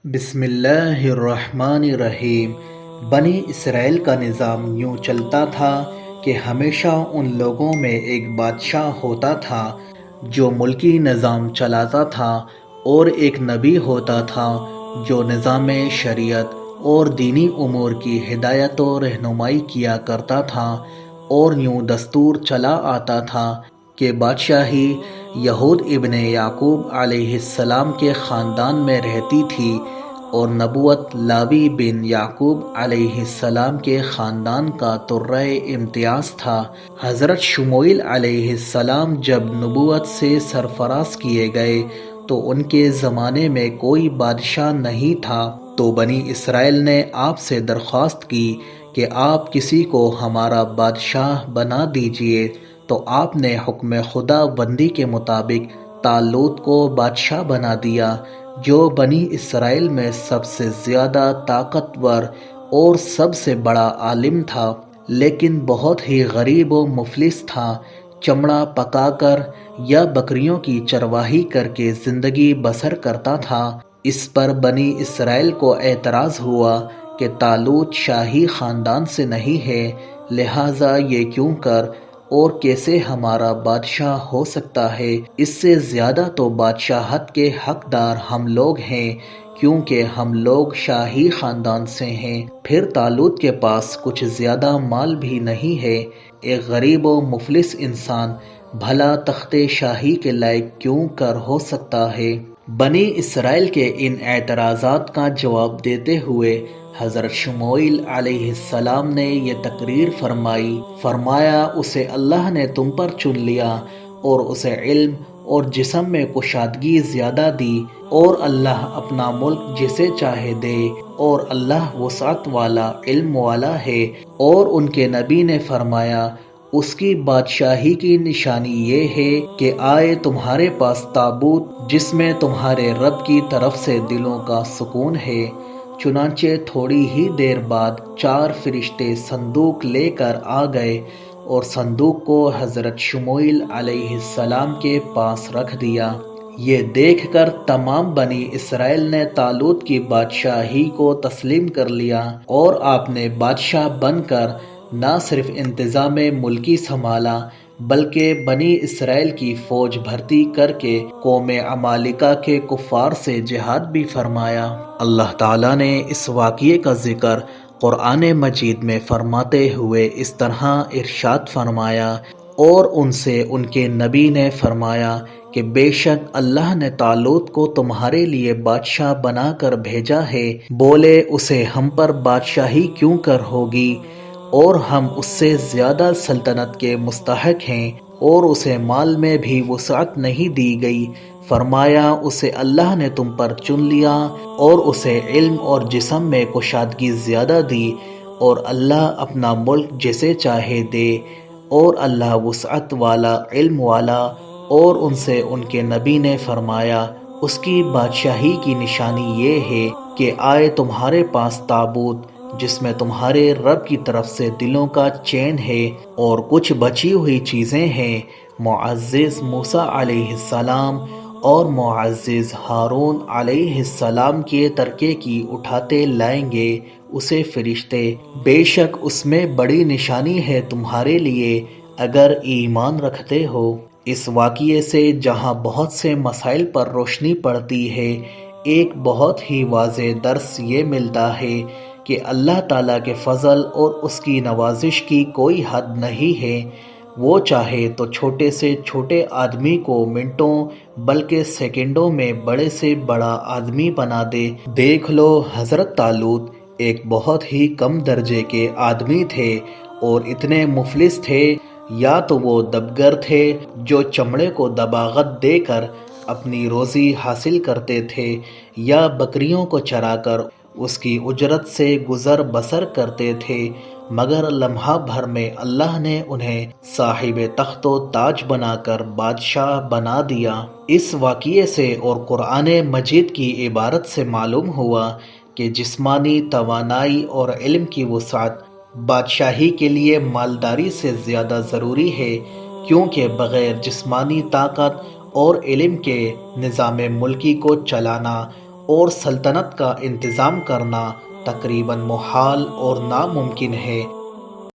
بسم اللہ الرحمن الرحیم۔ بنی اسرائیل کا نظام یوں چلتا تھا کہ ہمیشہ ان لوگوں میں ایک بادشاہ ہوتا تھا جو ملکی نظام چلاتا تھا، اور ایک نبی ہوتا تھا جو نظام شریعت اور دینی امور کی ہدایت و رہنمائی کیا کرتا تھا۔ اور یوں دستور چلا آتا تھا کہ بادشاہی یہود ابن یعقوب علیہ السلام کے خاندان میں رہتی تھی، اور نبوت لاوی بن یعقوب علیہ السلام کے خاندان کا ترہ امتیاز تھا۔ حضرت شموئیل علیہ السلام جب نبوت سے سرفراز کیے گئے تو ان کے زمانے میں کوئی بادشاہ نہیں تھا، تو بنی اسرائیل نے آپ سے درخواست کی کہ آپ کسی کو ہمارا بادشاہ بنا دیجیے، تو آپ نے حکم خدا بندی کے مطابق طالوت کو بادشاہ بنا دیا، جو بنی اسرائیل میں سب سے زیادہ طاقتور اور سب سے بڑا عالم تھا، لیکن بہت ہی غریب و مفلس تھا۔ چمڑا پکا کر یا بکریوں کی چرواہی کر کے زندگی بسر کرتا تھا۔ اس پر بنی اسرائیل کو اعتراض ہوا کہ طالوت شاہی خاندان سے نہیں ہے، لہٰذا یہ کیوں کر اور کیسے ہمارا بادشاہ ہو سکتا ہے؟ اس سے زیادہ تو بادشاہت کے حقدار ہم لوگ ہیں، کیونکہ ہم لوگ شاہی خاندان سے ہیں۔ پھر طالوت کے پاس کچھ زیادہ مال بھی نہیں ہے۔ ایک غریب و مفلس انسان بھلا تخت شاہی کے لائق کیوں کر ہو سکتا ہے؟ بنی اسرائیل کے ان اعتراضات کا جواب دیتے ہوئے حضرت شموئیل علیہ السلام نے یہ تقریر فرمایا اسے اللہ نے تم پر چن لیا، اور اسے علم اور جسم میں کشادگی زیادہ دی، اور اللہ اپنا ملک جسے چاہے دے، اور اللہ وسعت والا علم والا ہے۔ اور ان کے نبی نے فرمایا اس کی بادشاہی کی نشانی یہ ہے کہ آئے تمہارے پاس تابوت جس میں تمہارے رب کی طرف سے دلوں کا سکون ہے۔ چنانچہ تھوڑی ہی دیر بعد 4 فرشتے صندوق لے کر آ گئے، اور صندوق کو حضرت شموئیل علیہ السلام کے پاس رکھ دیا۔ یہ دیکھ کر تمام بنی اسرائیل نے طالوت کی بادشاہی کو تسلیم کر لیا، اور آپ نے بادشاہ بن کر نہ صرف انتظام ملکی سنبھالا بلکہ بنی اسرائیل کی فوج بھرتی کر کے قوم عمالقہ کے کفار سے جہاد بھی فرمایا۔ اللہ تعالیٰ نے اس واقعے کا ذکر قرآن مجید میں فرماتے ہوئے اس طرح ارشاد فرمایا، اور ان سے ان کے نبی نے فرمایا کہ بے شک اللہ نے طالوت کو تمہارے لیے بادشاہ بنا کر بھیجا ہے۔ بولے اسے ہم پر بادشاہی کیوں کر ہوگی، اور ہم اس سے زیادہ سلطنت کے مستحق ہیں، اور اسے مال میں بھی وسعت نہیں دی گئی۔ فرمایا اسے اللہ نے تم پر چن لیا، اور اسے علم اور جسم میں کشادگی زیادہ دی، اور اللہ اپنا ملک جسے چاہے دے، اور اللہ وسعت والا علم والا۔ اور ان سے ان کے نبی نے فرمایا اس کی بادشاہی کی نشانی یہ ہے کہ آئے تمہارے پاس تابوت جس میں تمہارے رب کی طرف سے دلوں کا چین ہے، اور کچھ بچی ہوئی چیزیں ہیں۔ معزز موسیٰ علیہ السلام اور معزز ہارون علیہ السلام کے ترکے کی اٹھاتے لائیں گے اسے فرشتے، بے شک اس میں بڑی نشانی ہے تمہارے لیے اگر ایمان رکھتے ہو۔ اس واقعے سے جہاں بہت سے مسائل پر روشنی پڑتی ہے، ایک بہت ہی واضح درس یہ ملتا ہے کہ اللہ تعالیٰ کے فضل اور اس کی نوازش کی کوئی حد نہیں ہے۔ وہ چاہے تو چھوٹے سے چھوٹے آدمی کو منٹوں بلکہ سیکنڈوں میں بڑے سے بڑا آدمی بنا دے۔ دیکھ لو حضرت طالوت ایک بہت ہی کم درجے کے آدمی تھے، اور اتنے مفلس تھے، یا تو وہ دبگر تھے جو چمڑے کو دباغت دے کر اپنی روزی حاصل کرتے تھے، یا بکریوں کو چرا کر اس کی اجرت سے گزر بسر کرتے تھے، مگر لمحہ بھر میں اللہ نے انہیں صاحب تخت و تاج بنا کر بادشاہ بنا دیا۔ اس واقعے سے اور قرآن مجید کی عبارت سے معلوم ہوا کہ جسمانی توانائی اور علم کی وسعت بادشاہی کے لیے مالداری سے زیادہ ضروری ہے، کیونکہ بغیر جسمانی طاقت اور علم کے نظام ملکی کو چلانا اور سلطنت کا انتظام کرنا تقریباً محال اور ناممکن ہے۔